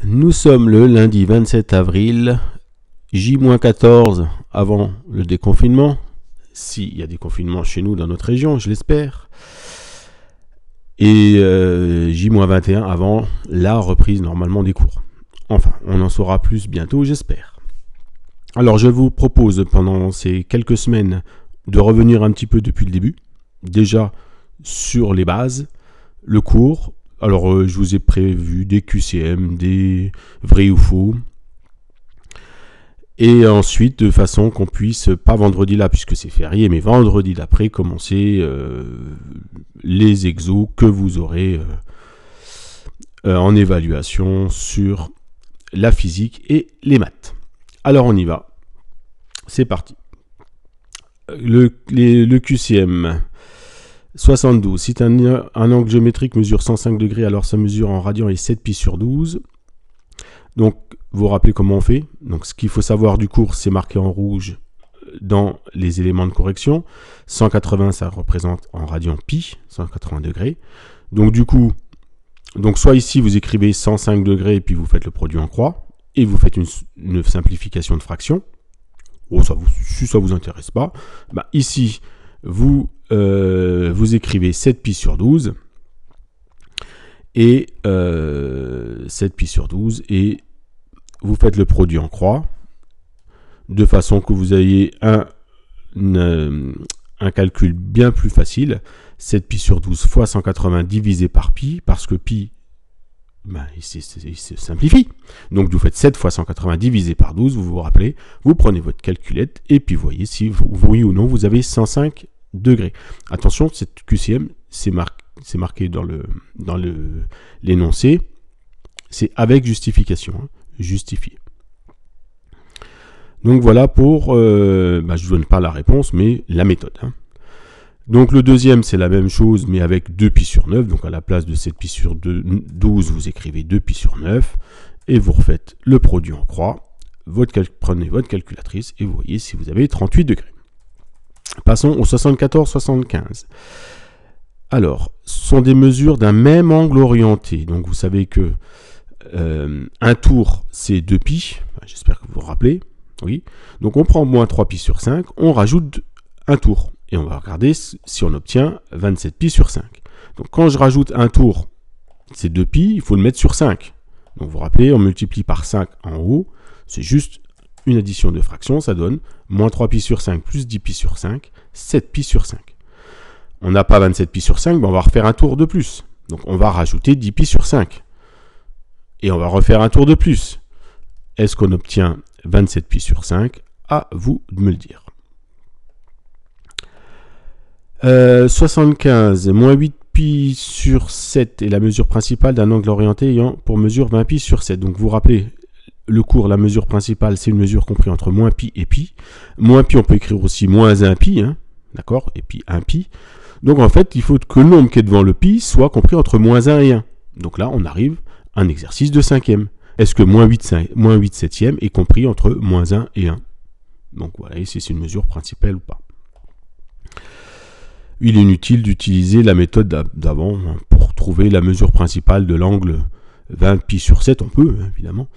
Nous sommes le lundi 27 avril, J-14 avant le déconfinement, s'il y a déconfinement chez nous dans notre région, je l'espère, et J-21 avant la reprise normalement des cours. Enfin, on en saura plus bientôt, j'espère. Alors je vous propose pendant ces quelques semaines de revenir un petit peu depuis le début, déjà sur les bases, le cours. Alors je vous ai prévu des QCM, des vrais ou faux, et ensuite de façon qu'on puisse, pas vendredi là puisque c'est férié, mais vendredi d'après commencer les exos que vous aurez en évaluation sur la physique et les maths. Alors on y va, c'est parti. Le QCM 72, si un angle géométrique mesure 105 degrés, alors sa mesure en radian est 7 pi sur 12. Donc vous vous rappelez comment on fait. Donc ce qu'il faut savoir du cours, c'est marqué en rouge dans les éléments de correction. 180, ça représente en radian pi, 180 degrés. Donc du coup, soit ici vous écrivez 105 degrés et puis vous faites le produit en croix, et vous faites une simplification de fraction. Oh, si ça vous intéresse pas, ici vous écrivez 7 pi sur 12 et 7 pi sur 12 et vous faites le produit en croix de façon que vous ayez un calcul bien plus facile. 7 pi sur 12 fois 180 divisé par pi, parce que pi il se simplifie. Donc vous faites 7 fois 180 divisé par 12, vous vous rappelez, vous prenez votre calculette et puis voyez si oui ou non vous avez 105 degrés. Attention, cette QCM, c'est marqué dans l'énoncé, c'est avec justification, justifié. Donc voilà pour, je ne vous donne pas la réponse, mais la méthode. Donc le deuxième, c'est la même chose, mais avec 2 pi sur 9, donc à la place de 7 pi sur 12, vous écrivez 2 pi sur 9, et vous refaites le produit en croix, prenez votre calculatrice, et vous voyez si vous avez 38 degrés. Passons au 74-75. Alors, ce sont des mesures d'un même angle orienté. Donc, vous savez que un tour, c'est 2 pi. J'espère que vous vous rappelez. Oui. Donc, on prend moins 3 pi sur 5. On rajoute un tour. Et on va regarder si on obtient 27 pi sur 5. Donc, quand je rajoute un tour, c'est 2 pi. Il faut le mettre sur 5. Donc, vous vous rappelez, on multiplie par 5 en haut. C'est juste une addition de fractions, ça donne moins 3 pi sur 5 plus 10 pi sur 5, 7 pi sur 5. On n'a pas 27 pi sur 5, mais on va refaire un tour de plus. Donc on va rajouter 10 pi sur 5. Et on va refaire un tour de plus. Est-ce qu'on obtient 27 pi sur 5? À vous de me le dire. 75, moins 8 pi sur 7 est la mesure principale d'un angle orienté ayant pour mesure 20 pi sur 7. Donc vous vous rappelez, le cours, la mesure principale, c'est une mesure comprise entre moins pi et pi. Moins pi, on peut écrire aussi moins 1 pi, d'accord, et puis 1 pi. Donc en fait, il faut que le nombre qui est devant le pi soit compris entre moins 1 et 1. Donc là, on arrive à un exercice de cinquième. Est-ce que moins 8 septième est compris entre moins 1 et 1? Donc voilà, si c'est une mesure principale ou pas. Il est inutile d'utiliser la méthode d'avant pour trouver la mesure principale de l'angle 20 pi sur 7, on peut, évidemment.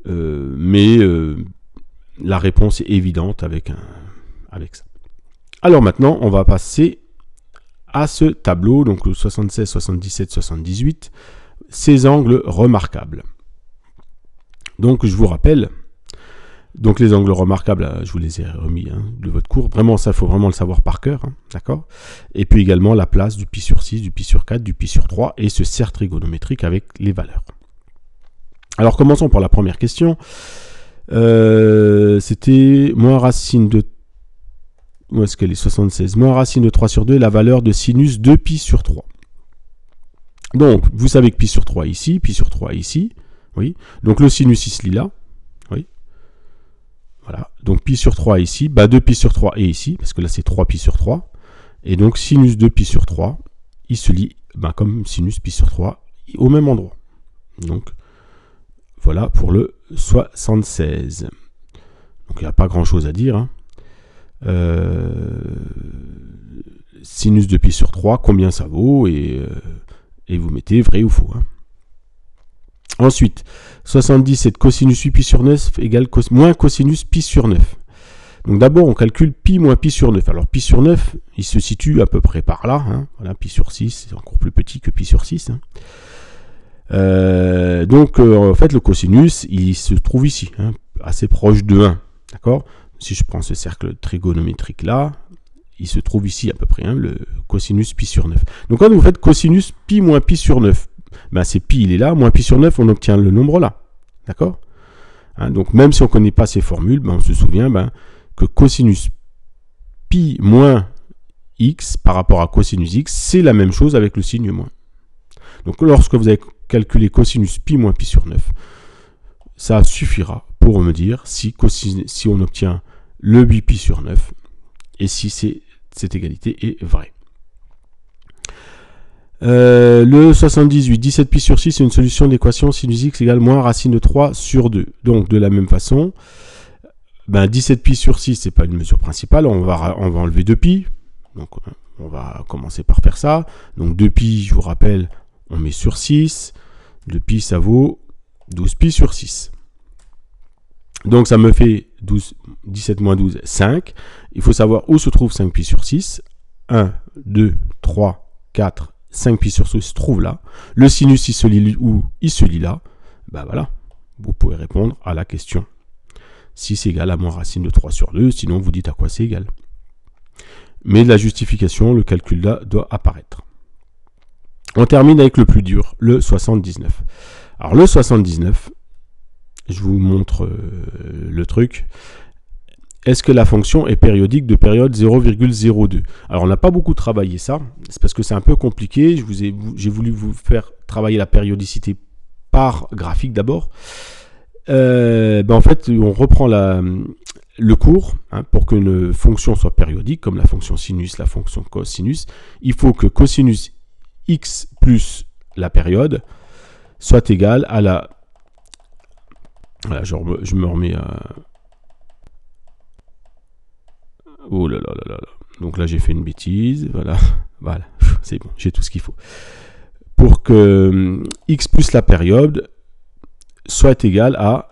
Mais la réponse est évidente avec ça. Alors maintenant, on va passer à ce tableau, donc le 76, 77, 78, ces angles remarquables. Donc je vous rappelle, donc les angles remarquables, je vous les ai remis de votre cours. Vraiment, ça, il faut vraiment le savoir par cœur, d'accord. Et puis également la place du pi sur 6, du pi sur 4, du pi sur 3 et ce cercle trigonométrique avec les valeurs. Alors commençons par la première question. C'était moins racine de... Où est-ce qu'elle est? 76. Moins racine de 3 sur 2 est la valeur de sinus de pi sur 3. Donc, vous savez que pi sur 3 est ici, pi sur 3 est ici. Oui. Donc le sinus il se lit là. Oui. Voilà. Donc pi sur 3 est ici. 2 pi sur 3 est ici, parce que là c'est 3 pi sur 3. Et donc sinus de pi sur 3, il se lit comme sinus pi sur 3 au même endroit. Donc, voilà pour le 76. Donc il n'y a pas grand chose à dire. Sinus de pi sur 3, combien ça vaut, et vous mettez vrai ou faux. Ensuite, 77 cosinus 8 pi sur 9 égale moins cosinus pi sur 9. Donc d'abord, on calcule pi moins pi sur 9. Alors pi sur 9, il se situe à peu près par là. Hein. Voilà, pi sur 6, c'est encore plus petit que pi sur 6. Hein. En fait, le cosinus, il se trouve ici, hein, assez proche de 1. D'accord ? Si je prends ce cercle trigonométrique là, il se trouve ici à peu près, hein, le cosinus pi sur 9. Donc quand vous faites cosinus pi moins pi sur 9, ben c'est pi, il est là, moins pi sur 9, on obtient le nombre là. D'accord ? Hein, donc même si on ne connaît pas ces formules, ben, on se souvient que cosinus pi moins x par rapport à cosinus x, c'est la même chose avec le signe moins. Donc lorsque vous avez calculé cosinus pi moins pi sur 9, ça suffira pour me dire si on obtient le 8 pi sur 9 et si cette égalité est vraie. Le 78, 17 pi sur 6, c'est une solution de l'équation sinus x égale moins racine de 3 sur 2. Donc de la même façon, 17 pi sur 6, c'est pas une mesure principale, on va enlever 2 pi. Donc on va commencer par faire ça. Donc 2 pi, je vous rappelle, on met sur 6. 2 pi, ça vaut 12 pi sur 6. Donc ça me fait 17 moins 12, 5. Il faut savoir où se trouve 5 pi sur 6. 1, 2, 3, 4, 5 pi sur 6 se trouve là. Le sinus, il se lit où? Il se lit là. Ben voilà, vous pouvez répondre à la question. Si c'est égal à moins racine de 3 sur 2, sinon vous dites à quoi c'est égal. Mais la justification, le calcul là, doit apparaître. On termine avec le plus dur, le 79. Alors le 79, je vous montre le truc. Est-ce que la fonction est périodique de période 0,02? Alors on n'a pas beaucoup travaillé ça, c'est parce que c'est un peu compliqué. J'ai voulu vous faire travailler la périodicité par graphique d'abord. En fait, on reprend le cours, hein, pour qu'une fonction soit périodique, comme la fonction sinus, la fonction cosinus. Il faut que cosinus x plus la période soit égal à la... Voilà, je me remets à... Oh là là là là. Donc là, j'ai fait une bêtise. Voilà, voilà, c'est bon, j'ai tout ce qu'il faut. Pour que x plus la période soit égal à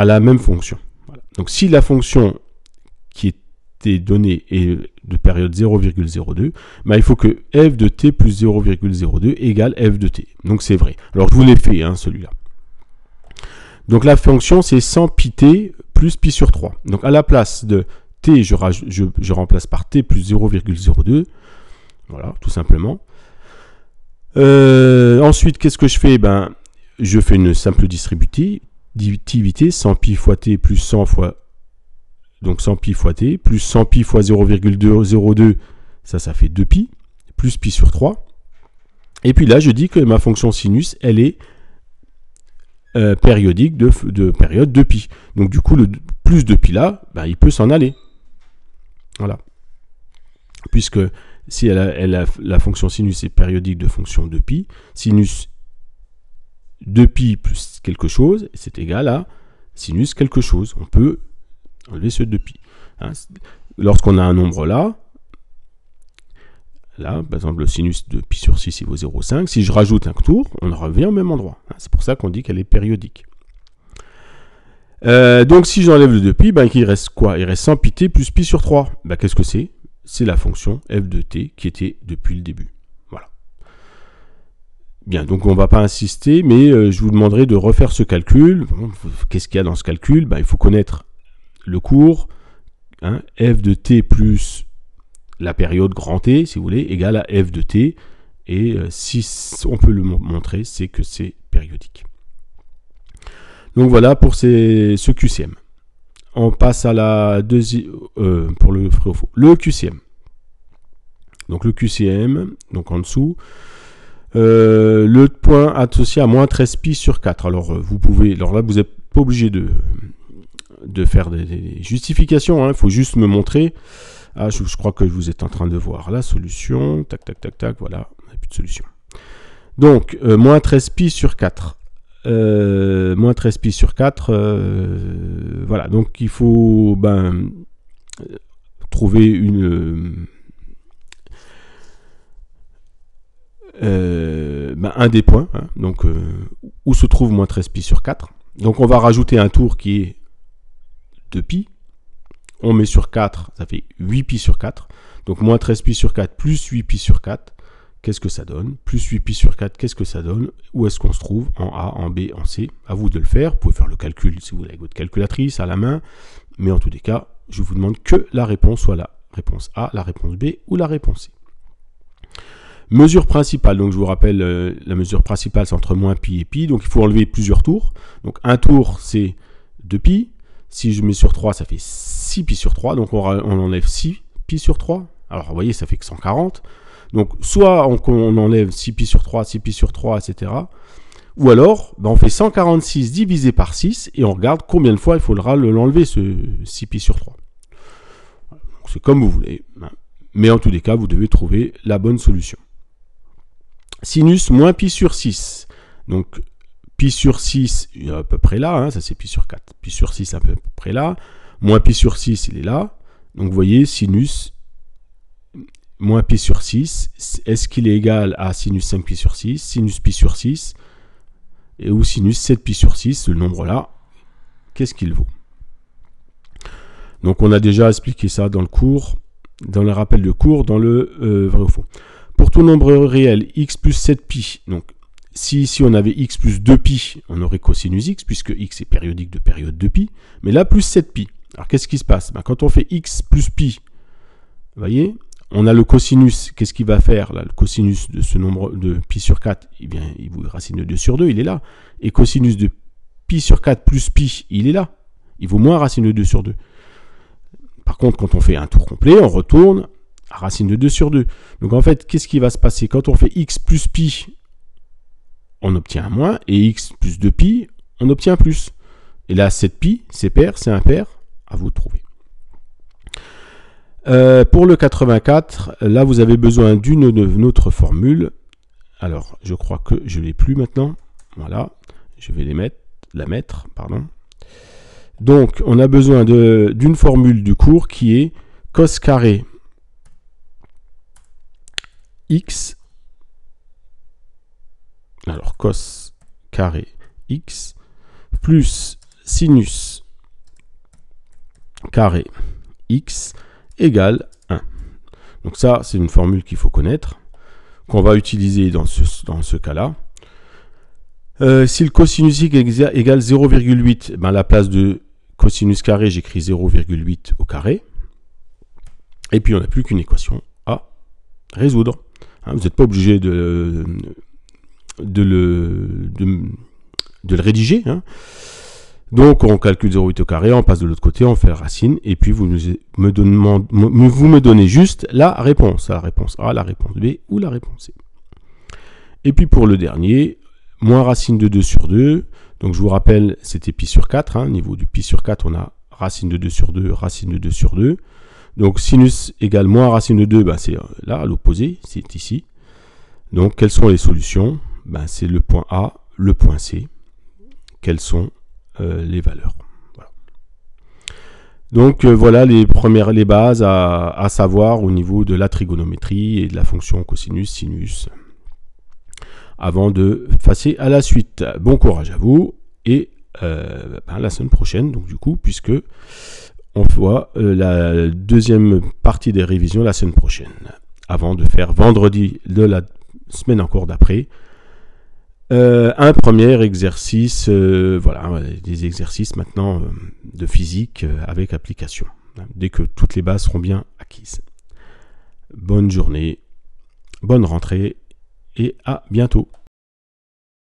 la même fonction. Voilà. Donc si la fonction qui était donnée est de période 0,02, il faut que f de t plus 0,02 égale f de t. Donc c'est vrai. Alors je vous l'ai fait, hein, celui-là. Donc la fonction c'est 100 pi t plus pi sur 3. Donc à la place de t, je remplace par t plus 0,02. Voilà, tout simplement. Ensuite, qu'est-ce que je fais? Je fais une simple distributivité, 100 pi fois t plus 100 fois, donc 100 pi fois t, plus 100 pi fois 0,02, ça fait 2 pi, plus pi sur 3. Et puis là, je dis que ma fonction sinus, elle est périodique de période 2 pi. Donc du coup, le plus de pi là, il peut s'en aller. Voilà. Puisque si la fonction sinus est périodique de fonction 2 pi, sinus 2 pi plus quelque chose, c'est égal à sinus quelque chose. On peut enlever ce 2 pi. Hein, lorsqu'on a un nombre là, par exemple, le sinus de pi sur 6, il vaut 0,5. Si je rajoute un tour, on revient au même endroit. Hein, c'est pour ça qu'on dit qu'elle est périodique. Donc, si j'enlève le 2 pi, il reste quoi? Il reste 100 pi t plus pi sur 3. Qu'est-ce que c'est? C'est la fonction f de t qui était depuis le début. Voilà. Bien, donc on ne va pas insister, mais je vous demanderai de refaire ce calcul. Qu'est-ce qu'il y a dans ce calcul? Il faut connaître le cours. Hein, f de t plus la période grand T, si vous voulez, égale à f de t. Et si on peut le montrer, c'est que c'est périodique. Donc voilà pour ce QCM. On passe à la deuxième, pour le vrai ou faux. Le QCM. Donc le QCM, donc en dessous, le point associé à moins 13 pi sur 4. Alors vous pouvez, alors là vous n'êtes pas obligé de faire des justifications, hein, il faut juste me montrer. Ah, je crois que vous êtes en train de voir la solution. Tac, tac, tac, tac, voilà, on n'a plus de solution. Donc, moins 13 pi sur 4. Moins 13 pi sur 4, voilà, donc il faut trouver un des points, hein, donc où se trouve moins 13 pi sur 4. Donc on va rajouter un tour qui est de pi. On met sur 4, ça fait 8 pi sur 4. Donc moins 13 pi sur 4 plus 8 pi sur 4. Qu'est-ce que ça donne? Plus 8 pi sur 4, qu'est-ce que ça donne? Où est-ce qu'on se trouve? En A, en B, en C. À vous de le faire. Vous pouvez faire le calcul si vous avez votre calculatrice à la main. Mais en tous les cas, je vous demande que la réponse soit la réponse A, la réponse B ou la réponse C. Mesure principale, donc je vous rappelle, la mesure principale c'est entre moins pi et pi, donc il faut enlever plusieurs tours. Donc un tour c'est 2 pi, si je mets sur 3 ça fait 6 pi sur 3, donc on enlève 6 pi sur 3, alors vous voyez ça fait que 140. Donc soit on enlève 6 pi sur 3, 6 pi sur 3, etc. Ou alors on fait 146 divisé par 6 et on regarde combien de fois il faudra l'enlever ce 6 pi sur 3. C'est comme vous voulez, mais en tous les cas vous devez trouver la bonne solution. Sinus moins pi sur 6. Donc, pi sur 6, il est à peu près là, hein, ça c'est pi sur 4. Pi sur 6, à peu près là. Moins pi sur 6, il est là. Donc, vous voyez, sinus moins pi sur 6, est-ce qu'il est égal à sinus 5 pi sur 6, sinus pi sur 6, et ou sinus 7 pi sur 6, ce nombre-là, qu'est-ce qu'il vaut? Donc, on a déjà expliqué ça dans le cours, dans le rappel de cours, dans le vrai ou faux. Pour tout nombre réel, x plus 7pi, donc si ici on avait x plus 2pi, on aurait cosinus x, puisque x est périodique de période de pi, mais là plus 7pi. Alors qu'est-ce qui se passe? Quand on fait x plus pi, vous voyez, on a le cosinus, qu'est-ce qu'il va faire là? Le cosinus de ce nombre de pi sur 4, eh bien, il vaut racine de 2 sur 2, il est là. Et cosinus de pi sur 4 plus pi, il est là. Il vaut moins racine de 2 sur 2. Par contre, quand on fait un tour complet, on retourne à racine de 2 sur 2. Donc en fait, qu'est-ce qui va se passer? Quand on fait x plus pi, on obtient un moins, et x plus 2pi, on obtient un plus. Et là, 7pi, c'est pair, c'est impair, à vous de trouver. Pour le 84, là, vous avez besoin d'une autre formule. Alors, je crois que je ne l'ai plus maintenant. Voilà, je vais la mettre. Donc, on a besoin d'une formule du cours qui est cos carré x, alors cos carré x, plus sinus carré x égale 1. Donc ça, c'est une formule qu'il faut connaître, qu'on va utiliser dans ce cas-là. Si le cosinus x égale 0,8, ben à la place de cosinus carré, j'écris 0,8 au carré. Et puis on n'a plus qu'une équation à résoudre. Vous n'êtes pas obligé de le rédiger. Donc on calcule 0,8 au carré, on passe de l'autre côté, on fait la racine, et puis vous me donnez juste la réponse A, la réponse B ou la réponse C. Et puis pour le dernier, moins racine de 2 sur 2, donc je vous rappelle, c'était pi sur 4, au niveau du pi sur 4, on a racine de 2 sur 2, racine de 2 sur 2. Donc sinus égale moins racine de 2, c'est là, à l'opposé, c'est ici. Donc quelles sont les solutions? C'est le point A, le point C. Quelles sont les valeurs? Voilà. Donc voilà les bases à savoir au niveau de la trigonométrie et de la fonction cosinus, sinus. Avant de passer à la suite. Bon courage à vous et la semaine prochaine, donc du coup, puisque on voit la deuxième partie des révisions la semaine prochaine, avant de faire vendredi de la semaine encore d'après un premier exercice, des exercices maintenant de physique avec application, dès que toutes les bases seront bien acquises. Bonne journée, bonne rentrée et à bientôt.